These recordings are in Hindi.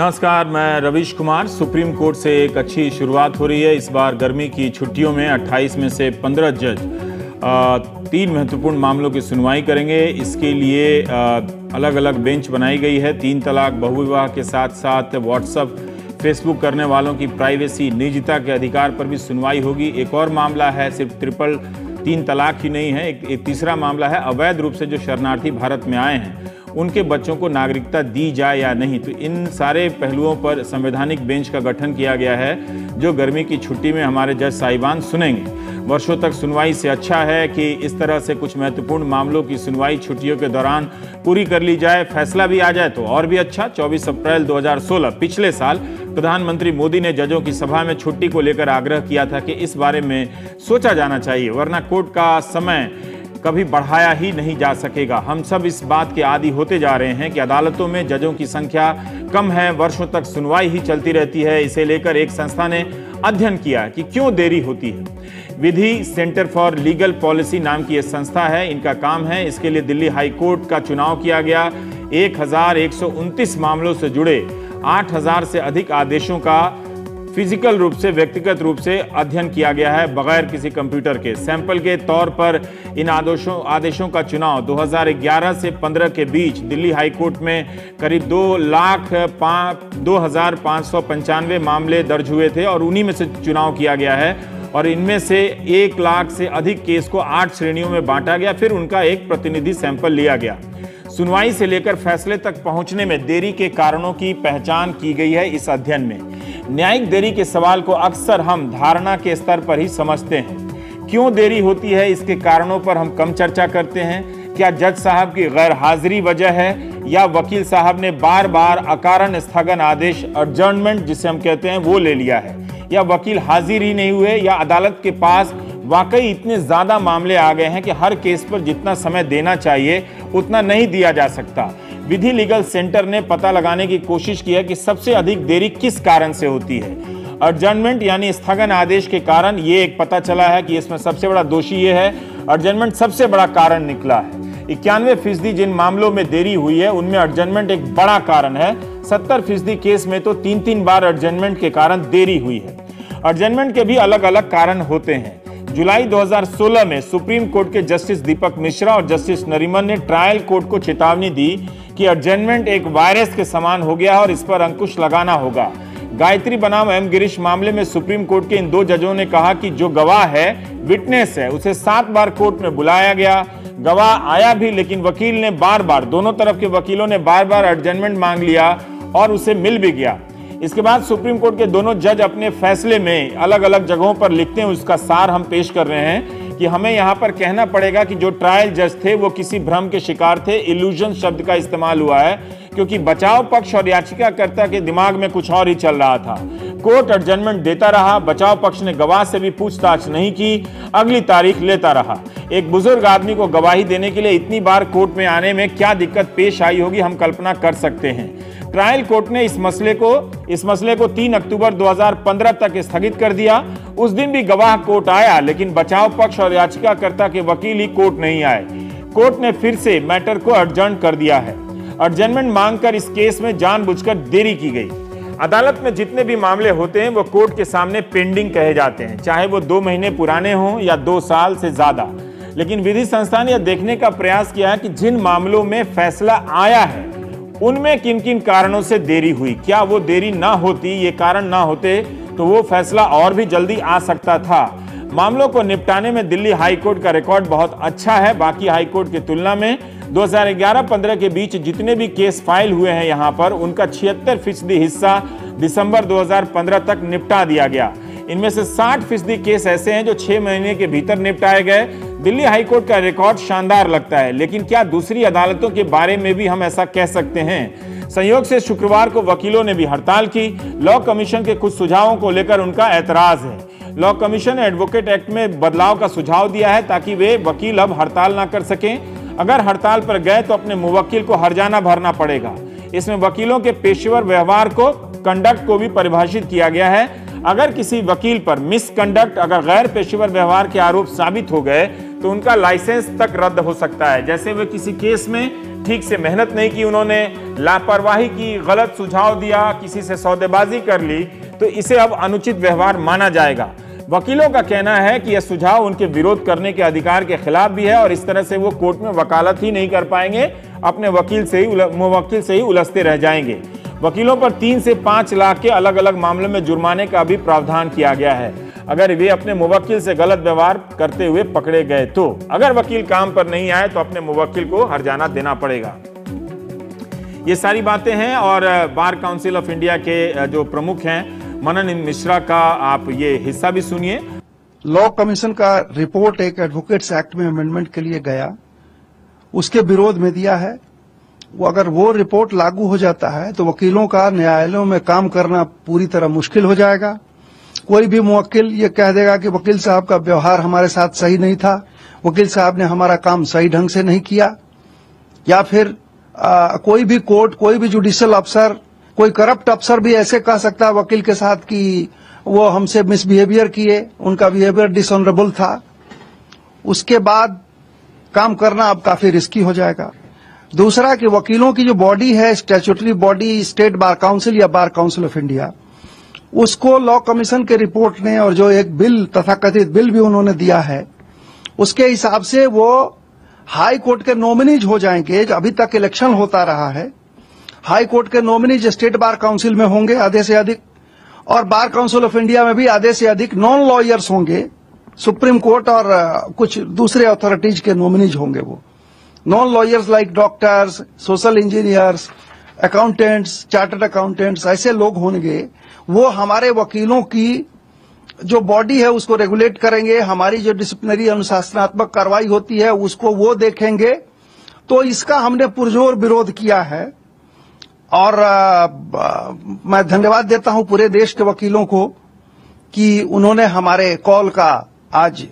नमस्कार, मैं रवीश कुमार। सुप्रीम कोर्ट से एक अच्छी शुरुआत हो रही है। इस बार गर्मी की छुट्टियों में 28 में से 15 जज 3 महत्वपूर्ण मामलों की सुनवाई करेंगे। इसके लिए अलग अलग बेंच बनाई गई है। 3 तलाक, बहुविवाह के साथ साथ व्हाट्सएप, फेसबुक करने वालों की प्राइवेसी, निजता के अधिकार पर भी सुनवाई होगी। एक और मामला है, सिर्फ 3 तलाक ही नहीं है, एक तीसरा मामला है अवैध रूप से जो शरणार्थी भारत में आए हैं उनके बच्चों को नागरिकता दी जाए या नहीं। तो इन सारे पहलुओं पर संवैधानिक बेंच का गठन किया गया है जो गर्मी की छुट्टी में हमारे जज साहिबान सुनेंगे। वर्षों तक सुनवाई से अच्छा है कि इस तरह से कुछ महत्वपूर्ण मामलों की सुनवाई छुट्टियों के दौरान पूरी कर ली जाए। फैसला भी आ जाए तो और भी अच्छा। 24 अप्रैल 2016 पिछले साल प्रधानमंत्री मोदी ने जजों की सभा में छुट्टी को लेकर आग्रह किया था कि इस बारे में सोचा जाना चाहिए, वरना कोर्ट का समय कभी बढ़ाया ही नहीं जा सकेगा। हम सब इस बात के आदी होते जा रहे हैं कि अदालतों में जजों की संख्या कम है, वर्षों तक सुनवाई ही चलती रहती है। इसे लेकर एक संस्था ने अध्ययन किया कि क्यों देरी होती है। विधि सेंटर फॉर लीगल पॉलिसी नाम की यह संस्था है, इनका काम है। इसके लिए दिल्ली हाई कोर्ट का चुनाव किया गया। 1129 मामलों से जुड़े 8000 से अधिक आदेशों का फिजिकल रूप से, व्यक्तिगत रूप से अध्ययन किया गया है बगैर किसी कंप्यूटर के। सैंपल के तौर पर इन आदेशों का चुनाव 2011 से 15 के बीच दिल्ली हाई कोर्ट में करीब 2,0595 मामले दर्ज हुए थे और उन्हीं में से चुनाव किया गया है। और इनमें से 1 लाख से अधिक केस को 8 श्रेणियों में बांटा गया, फिर उनका एक प्रतिनिधि सैंपल लिया गया। सुनवाई से लेकर फैसले तक पहुंचने में देरी के कारणों की पहचान की गई है इस अध्ययन में। न्यायिक देरी के सवाल को अक्सर हम धारणा के स्तर पर ही समझते हैं। क्यों देरी होती है, इसके कारणों पर हम कम चर्चा करते हैं। क्या जज साहब की गैर हाजिरी वजह है, या वकील साहब ने बार बार अकारण स्थगन आदेश, एडजर्नमेंट जिसे हम कहते हैं, वो ले लिया है, या वकील हाजिर ही नहीं हुए, या अदालत के पास वाकई इतने ज्यादा मामले आ गए हैं कि हर केस पर जितना समय देना चाहिए उतना नहीं दिया जा सकता। विधि लीगल सेंटर ने पता लगाने की कोशिश की है कि सबसे अधिक देरी किस कारण से होती है। एडजर्नमेंट यानी स्थगन आदेश के कारण ये एक पता चला है कि इसमें सबसे बड़ा दोषी ये है। एडजर्नमेंट सबसे बड़ा कारण निकला है। 91% जिन मामलों में देरी हुई है उनमें एडजर्नमेंट एक बड़ा कारण है। 70% केस में तो 3 बार एडजर्नमेंट के कारण देरी हुई है। एडजर्नमेंट के भी अलग अलग कारण होते हैं। जुलाई 2016 में सुप्रीम कोर्ट के जस्टिस दीपक मिश्रा और जस्टिस नरीमन ने ट्रायल कोर्ट को चेतावनी दी कि एडजर्नमेंट एक वायरस के समान हो गया है और इस पर अंकुश लगाना होगा। गायत्री बनाम एम गिरीश मामले में सुप्रीम कोर्ट के इन 2 जजों ने कहा कि जो गवाह है, विटनेस है, उसे 7 बार कोर्ट में बुलाया गया। गवाह आया भी, लेकिन वकील ने बार बार, दोनों तरफ के वकीलों ने बार बार एडजर्नमेंट मांग लिया और उसे मिल भी गया। इसके बाद सुप्रीम कोर्ट के दोनों जज अपने फैसले में अलग अलग जगहों पर लिखते हैं, उसका सार हम पेश कर रहे हैं कि हमें यहां पर कहना पड़ेगा कि जो ट्रायल जज थे वो किसी भ्रम के शिकार थे। इल्यूजन शब्द का इस्तेमाल हुआ है क्योंकि बचाव पक्ष और याचिकाकर्ता के दिमाग में कुछ और ही चल रहा था। कोर्ट एडजर्नमेंट देता रहा, बचाव पक्ष ने गवाह से भी पूछताछ नहीं की, अगली तारीख लेता रहा। एक बुजुर्ग आदमी को गवाही देने के लिए इतनी बार कोर्ट में आने में क्या दिक्कत पेश आई होगी, हम कल्पना कर सकते हैं। ट्रायल कोर्ट ने इस मसले को 3 अक्टूबर 2015 तक स्थगित कर दिया। उस दिन भी गवाह कोर्ट आया, लेकिन बचाव पक्ष और याचिकाकर्ता के वकील ही कोर्ट नहीं आए। कोर्ट ने फिर से मैटर को एडजर्न कर दिया है। एडजर्नमेंट मांगकर इस केस में जानबूझकर देरी की गई। अदालत में जितने भी मामले होते हैं वो कोर्ट के सामने पेंडिंग कहे जाते हैं, चाहे वो 2 महीने पुराने हों या 2 साल से ज्यादा। लेकिन विधि संस्था ने यह देखने का प्रयास किया है कि जिन मामलों में फैसला आया है उनमें किन किन कारणों से देरी हुई। क्या वो देरी ना होती, ये कारण ना होते, तो वो फैसला और भी जल्दी आ सकता था। मामलों को निपटाने में दिल्ली हाई कोर्ट का रिकॉर्ड बहुत अच्छा है बाकी हाई कोर्ट की तुलना में। 2011-15 के बीच जितने भी केस फाइल हुए हैं यहाँ पर, उनका 76% हिस्सा दिसंबर 2015 तक निपटा दिया गया। इनमें से 60% केस ऐसे हैं जो 6 महीने के भीतर निपटाए गए। दिल्ली हाई कोर्ट का रिकॉर्ड शानदार लगता है, लेकिन क्या दूसरी अदालतों के बारे में भी हम ऐसा कह सकते हैं? संयोग से शुक्रवार को वकीलों ने भी हड़ताल की। लॉ कमीशन के कुछ सुझावों को लेकर उनका ऐतराज है। लॉ कमीशन ने एडवोकेट एक्ट में बदलाव का सुझाव दिया है ताकि वे वकील अब हड़ताल ना कर सकें। अगर हड़ताल पर गए तो अपने मुवक्किल को हर्जाना भरना पड़ेगा। इसमें वकीलों के पेशेवर व्यवहार को, कंडक्ट को भी परिभाषित किया गया है। अगर किसी वकील पर मिसकंडक्ट, अगर गैर पेशेवर व्यवहार के आरोप साबित हो गए तो उनका लाइसेंस तक रद्द हो सकता है। जैसे वे किसी केस में ठीक से मेहनत नहीं की उन्होंने, लापरवाही की, गलत सुझाव दिया, किसी से सौदेबाजी कर ली, तो इसे अब अनुचित व्यवहार माना जाएगा। वकीलों का कहना है कि यह सुझाव उनके विरोध करने के अधिकार के खिलाफ भी है और इस तरह से वो कोर्ट में वकालत ही नहीं कर पाएंगे, अपने मुवक्किल से ही उलझते रह जाएंगे। वकीलों पर 3 से 5 लाख के अलग अलग मामलों में जुर्माने का भी प्रावधान किया गया है अगर वे अपने मुवक्किल से गलत व्यवहार करते हुए पकड़े गए तो। अगर वकील काम पर नहीं आए तो अपने मुवक्किल को हर्जाना देना पड़ेगा। ये सारी बातें हैं और बार काउंसिल ऑफ इंडिया के जो प्रमुख हैं मनन मिश्रा का आप ये हिस्सा भी सुनिए। लॉ कमीशन का रिपोर्ट एक एडवोकेट्स एक्ट में अमेंडमेंट के लिए गया, उसके विरोध में दिया है। वो अगर वो रिपोर्ट लागू हो जाता है तो वकीलों का न्यायालयों में काम करना पूरी तरह मुश्किल हो जाएगा। कोई भी मुवक्किल ये कह देगा कि वकील साहब का व्यवहार हमारे साथ सही नहीं था, वकील साहब ने हमारा काम सही ढंग से नहीं किया, या फिर कोई भी कोर्ट, कोई भी जुडिशियल अफसर, कोई करप्ट अफसर भी ऐसे कह सकता है वकील के साथ कि वो हमसे मिसबिहेवियर किए, उनका बिहेवियर डिसऑनरेबल था। उसके बाद काम करना अब काफी रिस्की हो जाएगा। दूसरा कि वकीलों की जो बॉडी है, statutory body, state bar council या बार काउंसिल ऑफ इंडिया, उसको लॉ कमीशन के रिपोर्ट ने और जो एक बिल, तथाकथित बिल भी उन्होंने दिया है, उसके हिसाब से वो हाई कोर्ट के नॉमिनीज हो जाएंगे। जो अभी तक इलेक्शन होता रहा है, हाई कोर्ट के नॉमिनीज स्टेट बार काउंसिल में होंगे आधे से अधिक, और बार काउंसिल ऑफ इंडिया में भी आधे से अधिक नॉन लॉयर्स होंगे। सुप्रीम कोर्ट और कुछ दूसरे अथॉरिटीज के नॉमिनीज होंगे। वो non lawyers like doctors, social engineers, accountants, chartered accountants, ऐसे लोग होंगे। वो हमारे वकीलों की जो बॉडी है उसको रेगुलेट करेंगे, हमारी जो डिसिप्लिनरी अनुशासनात्मक कार्रवाई होती है उसको वो देखेंगे। तो इसका हमने पुरजोर विरोध किया है और मैं धन्यवाद देता हूं पूरे देश के वकीलों को कि उन्होंने हमारे कॉल का आज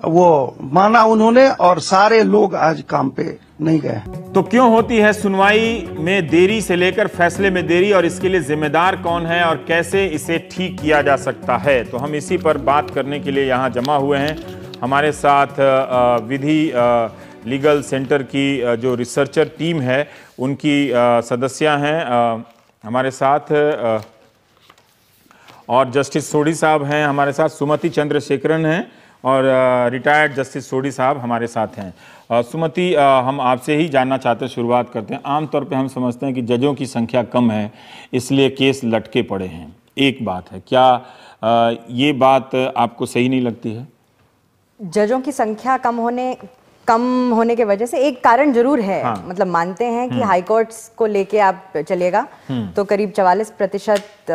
वो माना उन्होंने, और सारे लोग आज काम पे नहीं गए। तो क्यों होती है सुनवाई में देरी से लेकर फैसले में देरी, और इसके लिए जिम्मेदार कौन है और कैसे इसे ठीक किया जा सकता है? तो हम इसी पर बात करने के लिए यहाँ जमा हुए हैं। हमारे साथ विधि लीगल सेंटर की जो रिसर्चर टीम है उनकी सदस्य हैं हमारे साथ, और जस्टिस सोढ़ी साहब हैं हमारे साथ, सुमति चंद्रशेखरन हैं और रिटायर्ड जस्टिस सोढ़ी साहब हमारे साथ हैं। सुमति, हम आपसे ही जानना चाहते हैं, शुरुआत करते हैं। आमतौर पे हम समझते हैं कि जजों की संख्या कम है इसलिए केस लटके पड़े हैं, एक बात है। क्या ये बात आपको सही नहीं लगती है? जजों की संख्या कम होने के वजह से एक कारण जरूर है। हाँ। मतलब मानते हैं कि हाई कोर्ट्स को लेके आप चलेगा तो करीब 44%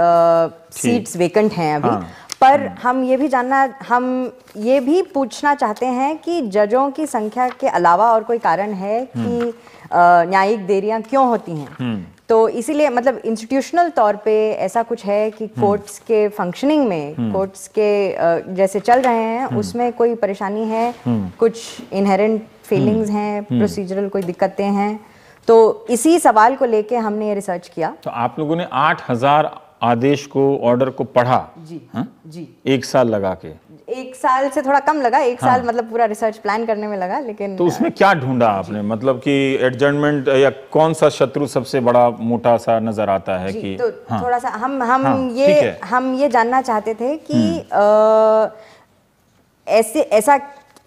सीट्स वेकेंट हैं अभी। हाँ। पर हम ये भी पूछना चाहते हैं कि जजों की संख्या के अलावा और कोई कारण है कि न्यायिक देरियां क्यों होती हैं? तो इसीलिए मतलब इंस्टीट्यूशनल तौर पे ऐसा कुछ है कि कोर्ट्स के फंक्शनिंग में, कोर्ट्स के जैसे चल रहे हैं उसमें कोई परेशानी है, कुछ इनहेरेंट फेलिंग्स हैं, प्रोसीजरल कोई दिक्कतें हैं। तो इसी सवाल को लेके हमने ये रिसर्च किया। तो आप लोगों ने 8000 आदेश को, ऑर्डर को पढ़ा? जी। हा? जी, 1 साल लगा के? 1 साल से थोड़ा कम लगा, 1 साल मतलब पूरा रिसर्च प्लान करने में लगा। लेकिन तो उसमें क्या ढूंढा आपने? मतलब कि एडजर्नमेंट या कौन सा शत्रु सबसे बड़ा मोटा सा नजर आता है? कि तो थोड़ा सा हम ये जानना चाहते थे कि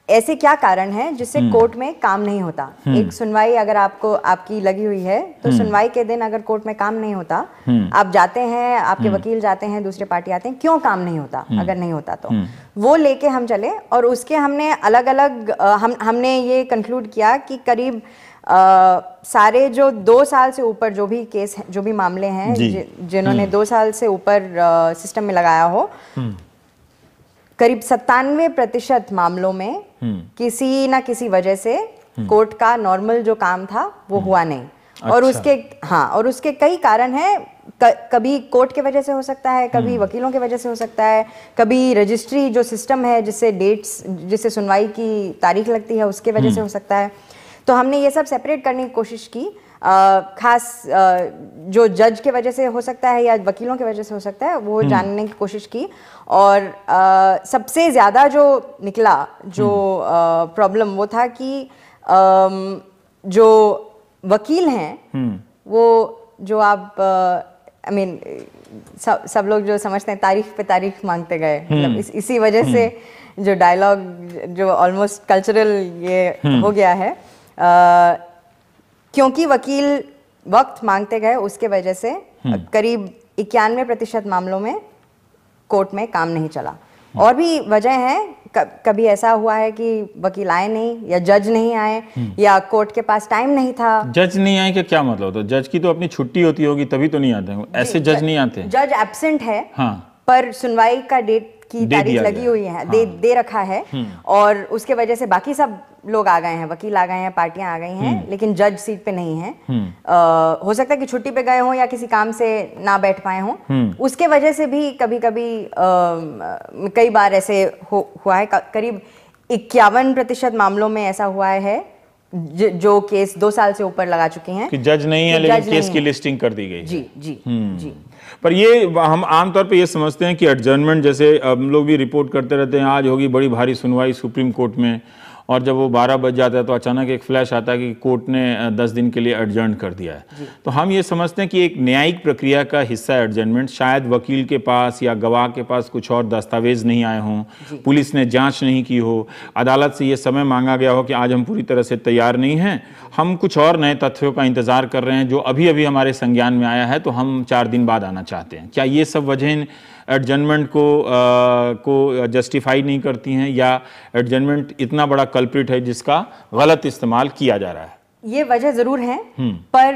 ऐसे क्या कारण है जिससे कोर्ट में काम नहीं होता। एक सुनवाई अगर आपकी लगी हुई है तो सुनवाई के दिन अगर कोर्ट में काम नहीं होता, आप जाते हैं, आपके वकील जाते हैं, दूसरे पार्टी आते हैं, क्यों काम नहीं होता? अगर नहीं होता तो वो लेके हम चले और उसके हमने अलग अलग हमने ये कंक्लूड किया कि करीब सारे जो 2 साल से ऊपर जो भी केस, जो भी मामले हैं जिन्होंने 2 साल से ऊपर सिस्टम में लगाया हो, करीब 97% मामलों में किसी ना किसी वजह से कोर्ट का नॉर्मल जो काम था वो हुआ नहीं। और उसके कई कारण हैं। कभी कोर्ट के वजह से हो सकता है, कभी वकीलों के वजह से हो सकता है, कभी रजिस्ट्री जो सिस्टम है जिससे सुनवाई की तारीख लगती है उसके वजह से हो सकता है। तो हमने ये सब सेपरेट करने की कोशिश की। खास जो जज के वजह से हो सकता है या वकीलों की वजह से हो सकता है वो जानने की कोशिश की। और सबसे ज़्यादा जो निकला जो प्रॉब्लम वो था कि जो वकील हैं वो जो आप आई मीन सब लोग जो समझते हैं तारीख पे तारीख मांगते गए, मतलब इसी वजह से जो डायलॉग जो ऑलमोस्ट कल्चरल ये हो गया है, क्योंकि वकील वक्त मांगते गए उसके वजह से करीब 91% मामलों में कोर्ट में काम नहीं चला। और भी वजह है, कभी ऐसा हुआ है कि वकील आए नहीं या जज नहीं आए या कोर्ट के पास टाइम नहीं था। जज नहीं आए क्या मतलब होता है? जज की तो अपनी छुट्टी होती होगी तभी तो नहीं आते, ऐसे जज नहीं आते। जज एब्सेंट है, हाँ, पर सुनवाई का डेट की तारीख लगी हुई है, हाँ, दे रखा है, और उसके वजह से बाकी सब लोग आ गए हैं, वकील आ गए हैं, पार्टियां आ गई हैं, लेकिन जज सीट पे नहीं है। हो सकता है कि छुट्टी पे गए हों या किसी काम से ना बैठ पाए हों, उसके वजह से भी कभी कभी कई बार ऐसे हुआ है। करीब 51% मामलों में ऐसा हुआ है जो केस 2 साल से ऊपर लगा चुके हैं कि जज नहीं है, लेकिन केस की लिस्टिंग कर दी गई है। जी जी जी। पर ये हम आमतौर पे ये समझते हैं कि एडजर्नमेंट, जैसे हम लोग भी रिपोर्ट करते रहते हैं, आज होगी बड़ी भारी सुनवाई सुप्रीम कोर्ट में, और जब वो 12 बज जाता है तो अचानक एक फ्लैश आता है कि कोर्ट ने 10 दिन के लिए एडजर्न कर दिया है। तो हम ये समझते हैं कि एक न्यायिक प्रक्रिया का हिस्सा है एडजर्नमेंट। शायद वकील के पास या गवाह के पास कुछ और दस्तावेज नहीं आए हों, पुलिस ने जांच नहीं की हो, अदालत से ये समय मांगा गया हो कि आज हम पूरी तरह से तैयार नहीं हैं, हम कुछ और नए तथ्यों का इंतजार कर रहे हैं जो अभी अभी हमारे संज्ञान में आया है, तो हम 4 दिन बाद आना चाहते हैं। क्या ये सब वजह एडजर्नमेंट को जस्टिफाई नहीं करती हैं, या एडजर्नमेंट इतना बड़ा कल्प्रिट है जिसका गलत इस्तेमाल किया जा रहा है? ये वजह जरूर है, पर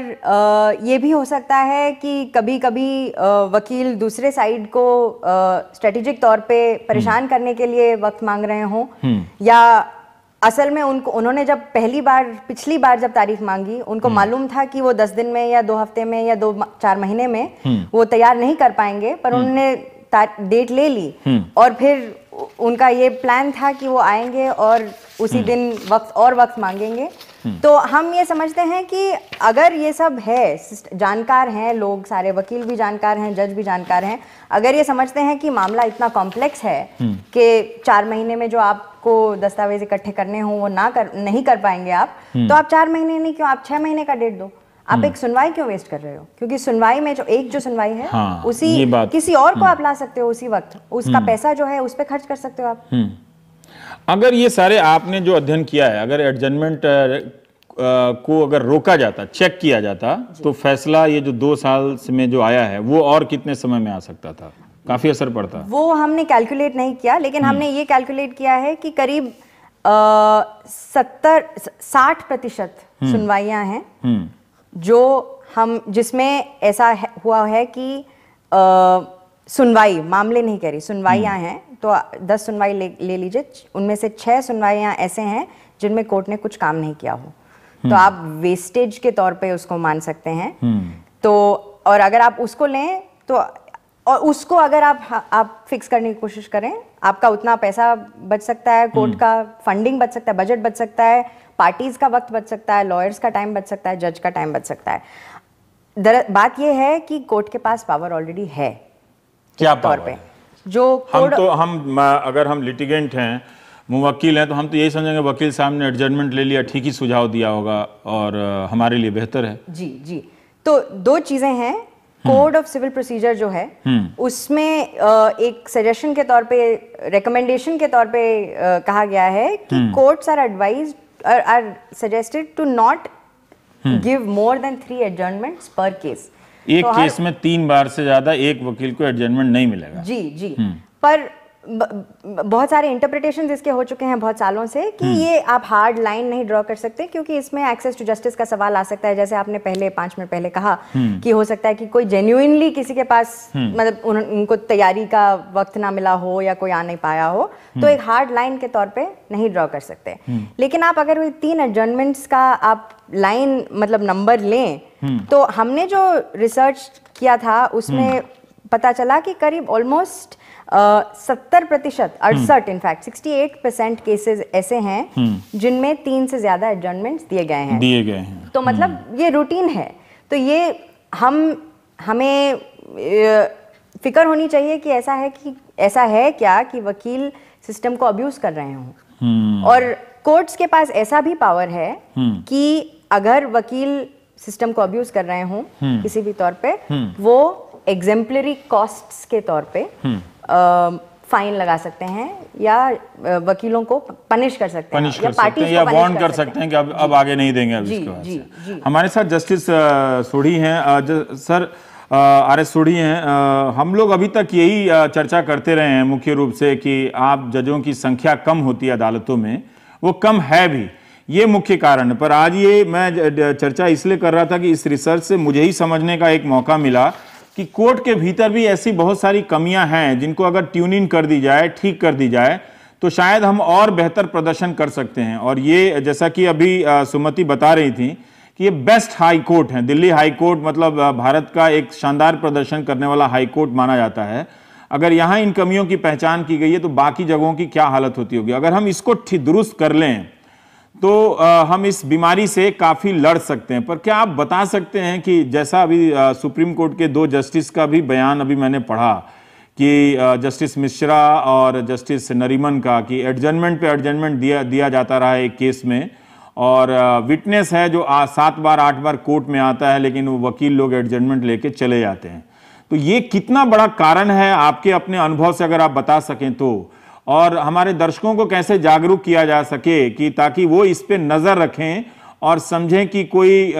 ये भी हो सकता है कि कभी कभी वकील दूसरे साइड को स्ट्रेटेजिक तौर पे परेशान करने के लिए वक्त मांग रहे हों, या असल में उन्होंने जब पिछली बार जब तारीख मांगी, उनको मालूम था कि वो 10 दिन में या 2 हफ्ते में या 2-4 महीने में वो तैयार नहीं कर पाएंगे, पर उन्होंने डेट ले ली, और फिर उनका ये प्लान था कि वो आएंगे और उसी दिन वक्त मांगेंगे। तो हम ये समझते हैं कि अगर ये सब है, जानकार हैं लोग, सारे वकील भी जानकार हैं, जज भी जानकार हैं, अगर ये समझते हैं कि मामला इतना कॉम्प्लेक्स है कि 4 महीने में जो आपको दस्तावेज इकट्ठे करने हों वो नहीं कर पाएंगे आप, तो आप 4 महीने नहीं, क्यों आप 6 महीने का डेट दो। आप एक सुनवाई क्यों वेस्ट कर रहे हो? क्योंकि सुनवाई में जो सुनवाई है, हाँ, उसी किसी और को आप ला सकते हो उसी वक्त, उसका पैसा जो है उस पर खर्च कर सकते हो आप। अगर ये सारे आपने जो अध्ययन किया है, अगर एडजर्नमेंट को अगर रोका जाता, चेक किया जाता, तो फैसला ये जो 2 साल में जो आया है वो और कितने समय में आ सकता था? काफी असर पड़ता। वो हमने कैलकुलेट नहीं किया, लेकिन हमने ये कैलकुलेट किया है कि करीब 60% सुनवाइयां हैं जो जिसमें ऐसा हुआ है कि सुनवाई, मामले नहीं कह रही, सुनवाइयां हैं, तो 10 सुनवाई ले लीजिए, उनमें से 6 सुनवाइयां ऐसे हैं जिनमें कोर्ट ने कुछ काम नहीं किया हो, तो आप वेस्टेज के तौर पे उसको मान सकते हैं। तो और अगर आप उसको लें तो, और उसको अगर आप फिक्स करने की कोशिश करें, आपका उतना पैसा बच सकता है, कोर्ट का फंडिंग बच सकता है, बजट बच सकता है, पार्टीज का वक्त बच सकता है, लॉयर्स का टाइम बच सकता है, जज का टाइम बच सकता है। बात यह है कि कोर्ट के पास पावर ऑलरेडी है। क्या पावर पे? जो अगर हम लिटिगेंट हैं, मुवक्किल हैं, तो हम तो यही समझेंगे वकील साहब ने एडजर्नमेंट ले लिया, ठीक ही सुझाव दिया होगा और हमारे लिए बेहतर है। जी। तो 2 चीजें हैं। कोड ऑफ सिविल प्रोसीजर जो है उसमें एक सजेशन के तौर पे, रिकमेंडेशन के तौर पे कहा गया है कि courts are suggested to not give more than 3 adjournments per case. एक केस में 3 बार से ज्यादा एक वकील को एडजर्नमेंट नहीं मिलेगा। जी। पर बहुत सारे इंटरप्रिटेशंस इसके हो चुके हैं बहुत सालों से कि ये आप हार्ड लाइन नहीं ड्रॉ कर सकते, क्योंकि इसमें एक्सेस टू जस्टिस का सवाल आ सकता है। जैसे आपने 5 मिनट पहले कहा कि हो सकता है कि कोई जेन्युइनली किसी के पास मतलब उनको तैयारी का वक्त ना मिला हो या कोई आ नहीं पाया हो, तो एक हार्ड लाइन के तौर पे नहीं ड्रॉ कर सकते। लेकिन आप अगर 3 एडजर्नमेंट्स का आप लाइन मतलब नंबर लें, तो हमने जो रिसर्च किया था उसमें पता चला कि करीब ऑलमोस्ट 70%, 68 इनफैक्ट 68% केसेस ऐसे हैं जिनमें 3 से ज्यादा एडजर्नमेंट्स दिए गए हैं। तो मतलब ये रूटीन है। तो ये हमें फिक्र होनी चाहिए कि ऐसा है क्या कि वकील सिस्टम को अब्यूज कर रहे हों, और कोर्ट्स के पास ऐसा भी पावर है कि अगर वकील सिस्टम को अब्यूज कर रहे हों किसी भी तौर पे, वो एग्जेम्पलरी कॉस्ट्स के तौर पे फाइन लगा सकते हैं या वकीलों को पनिश कर सकते हैं या पार्टी या वार्न कर सकते हैं कि अब आगे नहीं देंगे अब इसके बाद से। हमारे साथ जस्टिस सोढ़ी हैं। सर, RS सोढ़ी हैं। हम लोग अभी तक यही चर्चा करते रहे हैं मुख्य रूप से कि आप जजों की संख्या कम होती है अदालतों में, वो कम है भी, ये मुख्य कारण है। पर आज ये मैं चर्चा इसलिए कर रहा था कि इस रिसर्च से मुझे ही समझने का एक मौका मिला कि कोर्ट के भीतर भी ऐसी बहुत सारी कमियां हैं जिनको अगर ट्यून इन कर दी जाए, ठीक कर दी जाए, तो शायद हम और बेहतर प्रदर्शन कर सकते हैं। और ये जैसा कि अभी सुमति बता रही थी कि ये बेस्ट हाई कोर्ट है, दिल्ली हाई कोर्ट मतलब भारत का एक शानदार प्रदर्शन करने वाला हाई कोर्ट माना जाता है। अगर यहाँ इन कमियों की पहचान की गई है तो बाकी जगहों की क्या हालत होती होगी। अगर हम इसको दुरुस्त कर लें तो हम इस बीमारी से काफी लड़ सकते हैं। पर क्या आप बता सकते हैं कि जैसा अभी सुप्रीम कोर्ट के 2 जस्टिस का भी बयान अभी मैंने पढ़ा कि जस्टिस मिश्रा और जस्टिस नरीमन का कि एडजर्नमेंट पे एडजर्नमेंट दिया जाता रहा है एक केस में, और विटनेस है जो 7 बार 8 बार कोर्ट में आता है लेकिन वो वकील लोग एडजर्नमेंट लेके चले जाते हैं। तो ये कितना बड़ा कारण है आपके अपने अनुभव से अगर आप बता सकें तो, और हमारे दर्शकों को कैसे जागरूक किया जा सके कि ताकि वो इस पे नजर रखें और समझें कि कोई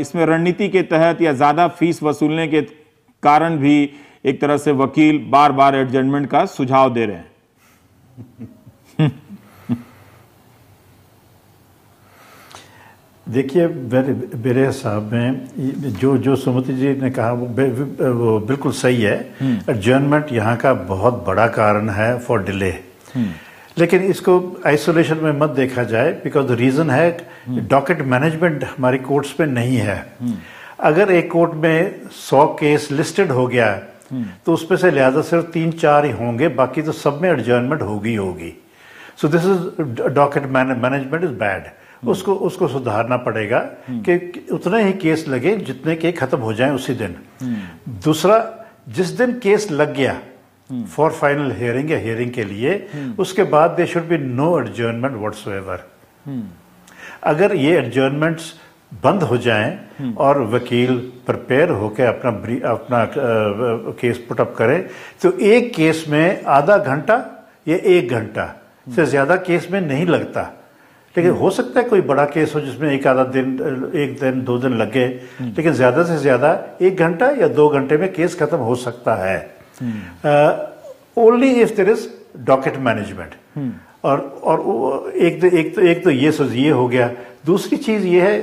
इसमें रणनीति के तहत या ज्यादा फीस वसूलने के कारण भी एक तरह से वकील बार बार एडजर्नमेंट का सुझाव दे रहे हैं। देखिए, मेरे हिसाब में जो सुमति जी ने कहा वो बिल्कुल सही है। एडजर्नमेंट यहाँ का बहुत बड़ा कारण है फॉर डिले, लेकिन इसको आइसोलेशन में मत देखा जाए, बिकॉज रीजन है डॉकेट मैनेजमेंट हमारी कोर्ट्स में नहीं है। अगर एक कोर्ट में 100 केस लिस्टेड हो गया तो उसमें से लिहाजा सिर्फ 3-4 ही होंगे, बाकी तो सब में एडजर्नमेंट होगी। So this is docket management is bad. उसको सुधारना पड़ेगा कि उतने ही केस लगे जितने के खत्म हो जाएं उसी दिन। दूसरा, जिस दिन केस लग गया फॉर फाइनल हियरिंग या हियरिंग के लिए, उसके बाद they should be no adjournment whatsoever. अगर ये एडजर्नमेंट्स बंद हो जाएं और वकील प्रिपेयर होकर अपना केस पुटअप करे, तो एक केस में आधा घंटा या 1 घंटा से ज्यादा केस में नहीं लगता। लेकिन हो सकता है कोई बड़ा केस हो जिसमें एक दिन 2 दिन लगे, लेकिन ज्यादा से ज्यादा 1 घंटा या 2 घंटे में केस खत्म हो सकता है, only if there is docket management. और एक तो ये हो गया। दूसरी चीज ये है,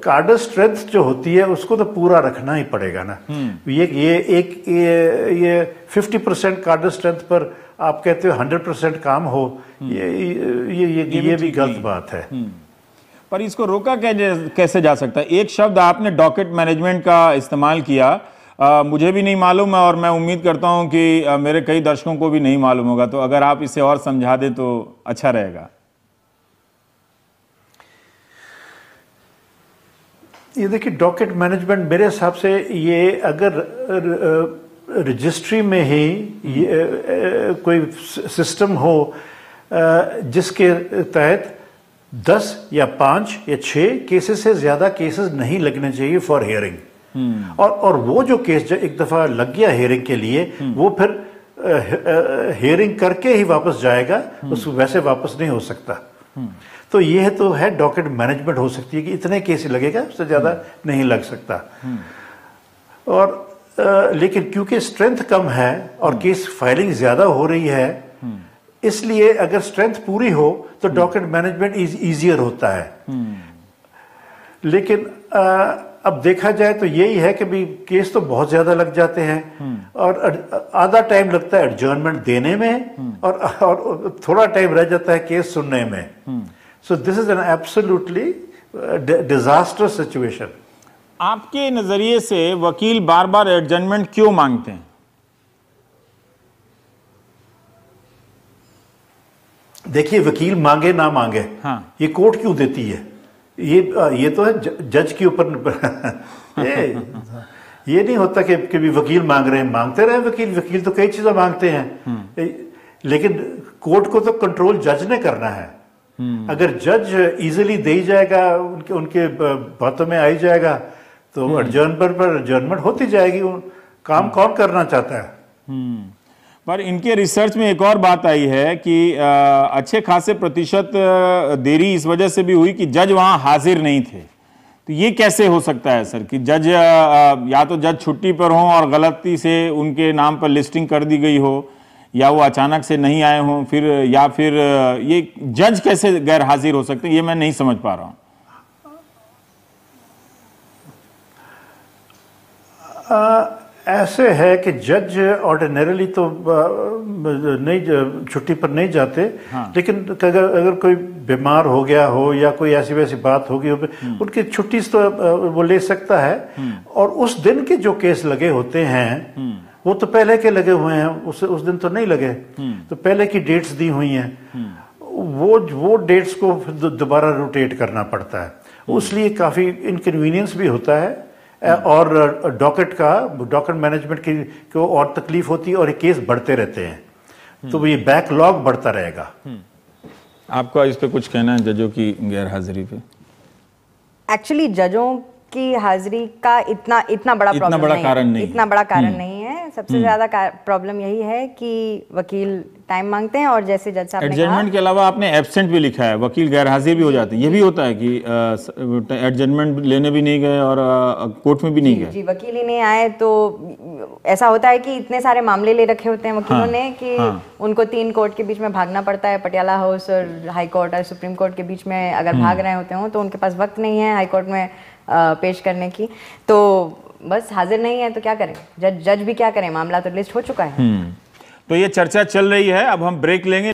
कार्डर स्ट्रेंथ जो होती है उसको तो पूरा रखना ही पड़ेगा ना। ये 50% कार्डर स्ट्रेंथ पर आप कहते हो 100% काम हो, ये भी गलत बात है। पर इसको रोका कैसे जा सकता है? एक शब्द आपने डॉकेट मैनेजमेंट का इस्तेमाल किया, मुझे भी नहीं मालूम है और मैं उम्मीद करता हूं कि मेरे कई दर्शकों को भी नहीं मालूम होगा, तो अगर आप इसे और समझा दें तो अच्छा रहेगा। ये देखिए, डॉकेट मैनेजमेंट मेरे हिसाब से ये अगर रजिस्ट्री में ही कोई सिस्टम हो जिसके तहत 10 या 5 या 6 केसेस से ज्यादा केसेस नहीं लगने चाहिए फॉर हियरिंग, और वो जो केस जो एक दफा लग गया हियरिंग के लिए, वो फिर हियरिंग करके ही वापस जाएगा, उसको वैसे वापस नहीं हो सकता। तो ये तो है डॉकेट मैनेजमेंट हो सकती है कि इतने केस लगेगा, उससे ज्यादा नहीं लग सकता। और लेकिन क्योंकि स्ट्रेंथ कम है और केस फाइलिंग ज्यादा हो रही है, इसलिए अगर स्ट्रेंथ पूरी हो तो डॉकेट मैनेजमेंट इजियर होता है। लेकिन अब देखा जाए तो यही है कि भी केस तो बहुत ज्यादा लग जाते हैं और आधा टाइम लगता है एडजर्नमेंट देने में और थोड़ा टाइम रह जाता है केस सुनने में। So this is an absolutely disasters situation. आपके नजरिए से वकील बार बार एडजर्नमेंट क्यों मांगते हैं? देखिए, वकील मांगे ना मांगे, हाँ, ये कोर्ट क्यों देती है? ये तो है जज के ऊपर। ये नहीं होता कि भी वकील मांग रहे हैं, मांगते रहे वकील तो कई चीजें मांगते हैं, लेकिन कोर्ट को तो कंट्रोल जज ने करना है। अगर जज इजीली दे ही जाएगा, उनके उनके बातों में आ ही जाएगा, तो एडजर्नमेंट पर एडजर्नमेंट होती जाएगी। काम कौन करना चाहता है? पर इनके रिसर्च में एक और बात आई है कि अच्छे खासे प्रतिशत देरी इस वजह से भी हुई कि जज वहां हाजिर नहीं थे। तो ये कैसे हो सकता है सर कि जज या तो जज छुट्टी पर हों और गलती से उनके नाम पर लिस्टिंग कर दी गई हो, या वो अचानक से नहीं आए हों, फिर या फिर ये जज कैसे गैर हाजिर हो सकते हैं, ये मैं नहीं समझ पा रहा हूं। ऐसे है कि जज ऑर्डिनरली तो नहीं, छुट्टी पर नहीं जाते। हाँ। लेकिन अगर कोई बीमार हो गया हो या कोई ऐसी वैसी बात होगी हो, उनकी छुट्टी तो वो ले सकता है। और उस दिन के जो केस लगे होते हैं वो तो पहले के लगे हुए हैं, उस दिन तो नहीं लगे, तो पहले की डेट्स दी हुई हैं, वो डेट्स को दोबारा रोटेट करना पड़ता है। इसलिए काफी इनकन्वीनियंस भी होता है, और डॉकेट मैनेजमेंट की को और तकलीफ होती है, और ये केस बढ़ते रहते हैं, तो ये बैकलॉग बढ़ता रहेगा। आपका इस पे कुछ कहना है जजों की गैर हाजिरी पे? एक्चुअली जजों की हाजिरी का इतना बड़ा कारण नहीं है। सबसे ज्यादा प्रॉब्लम यही है कि वकील टाइम मांगते हैं, और जैसे जज साहब ने कहा, एडजर्नमेंट के अलावा आपने एब्सेंट भी लिखा है, वकील गैर हाजिर भी हो जाते हैं। ये भी होता है कि एडजर्नमेंट लेने भी नहीं गए और कोर्ट में भी नहीं गए। जी, वकील ही नहीं आए तो ऐसा होता है कि इतने सारे मामले ले रखे होते हैं वकीलों ने कि उनको 3 कोर्ट के बीच में भागना पड़ता है, पटियाला हाउस और हाई कोर्ट और सुप्रीम कोर्ट के बीच में अगर भाग रहे होते हो तो उनके पास वक्त नहीं है हाई कोर्ट में पेश करने की, तो बस हाजिर नहीं है तो क्या करें, जज भी क्या करें, मामला तो लिस्ट हो चुका है। तो ये चर्चा चल रही है, अब हम ब्रेक लेंगे।